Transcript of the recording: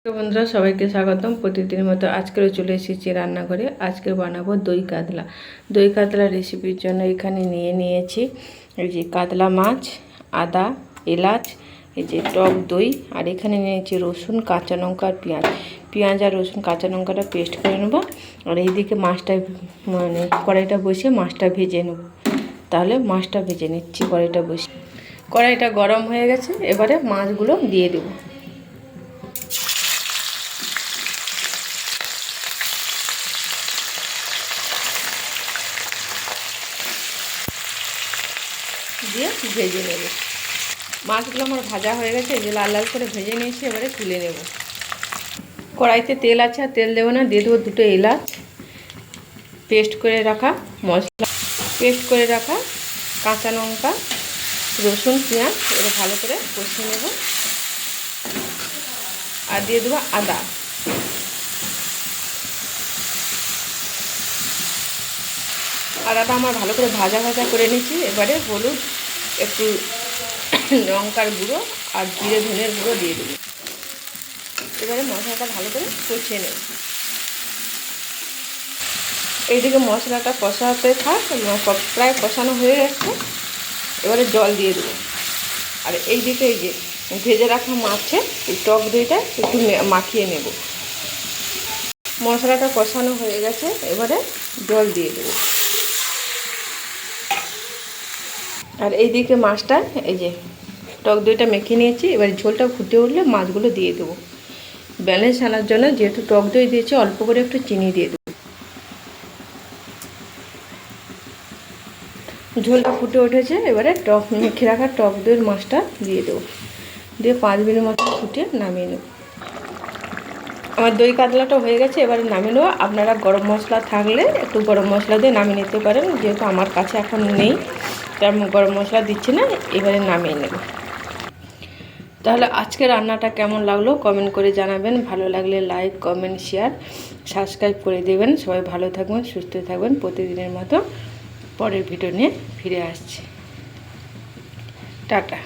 তো বন্ধুরা সবাইকে স্বাগতম। প্রতিদিনের মতো আজকেও চলে এসেছি রান্নাঘরে। আজকে বানাবো দই কাতলা। দই কাতলা রেসিপির জন্য এখানে নিয়েছি এই যে কাতলা মাছ, আদা, এলাচ, এই যে টক দই, আর এখানে নিয়েছি রসুন, কাঁচা লঙ্কা আর পেঁয়াজ আর রসুন কাঁচা লঙ্কাটা পেস্ট করে নেব। আর এইদিকে মাছটা কড়াইটা বসিয়ে মাছটা ভেজে নেব। তাহলে মাছটা ভেজে নিচ্ছি কড়াইটা বসিয়ে। কড়াইটা গরম হয়ে গেছে, এবারে মাছগুলো দিয়ে দেবো। দিয়ে ভেজে নেব। মাছগুলো আমার ভাজা হয়ে গেছে, এই যে লাল লাল করে ভেজে নিয়েছি, এবারে তুলে নেব। কড়াইতে তেল আছে, আর তেল দেবো না, দিয়ে দেবো দুটো এলাচ, পেস্ট করে রাখা মশলা, পেস্ট করে রাখা কাঁচা লঙ্কা, রসুন, পেঁয়াজ, এবারে ভালো করে কষিয়ে নেব। আর দিয়ে দেবো আদা। আদাটা আমার ভালো করে ভাজা করে নিচ্ছি। এবারে হলুদ, একটু লঙ্কার গুঁড়ো আর জিরে ধনের গুঁড়ো দিয়ে দেবো। এবারে মশলাটা ভালো করে কষিয়ে নেব। এইদিকে মশলাটা কষাতে থাক, প্রায় কষানো হয়ে গেছে। এবারে জল দিয়ে দেবো। আর এইদিকে এই যে ভেজে রাখা মাছে এই টক দইটা একটু মাখিয়ে নেব। মশলাটা কষানো হয়ে গেছে, এবারে জল দিয়ে দেবো। আর এইদিকে মাছটা এই যে টক দইটা মেখে নিয়েছি, এবার ঝোলটা ফুটে উঠলে মাছগুলো দিয়ে দেবো। ব্যালেন্স আনার জন্য যেহেতু টক দই দিয়েছি, অল্প করে একটু চিনি দিয়ে দেবো। ঝোলটা ফুটে উঠেছে, এবারে মেখে রাখা টক দইয়ের মাছটা দিয়ে দেবো। দিয়ে 5 মিনিট মতো ফুটিয়ে নামিয়ে নেব। আমার দই কাতলাটা হয়ে গেছে, এবারে নামিয়ে নেবো। আপনারা গরম মশলা থাকলে একটু গরম মশলা দিয়ে নামিয়ে নিতে পারেন, যেহেতু আমার কাছে এখন নেই তাই আমি গরম মশলা দিচ্ছি না। এবারে নামিয়ে নেব। তাহলে আজকে রান্নাটা কেমন লাগলো কমেন্ট করে জানাবেন। ভালো লাগলে লাইক, কমেন্ট, শেয়ার, সাবস্ক্রাইব করে দেবেন। সবাই ভালো থাকবেন, সুস্থ থাকবেন। প্রতিদিনের মতো পরের ভিডিও নিয়ে ফিরে আসছি। টাটা।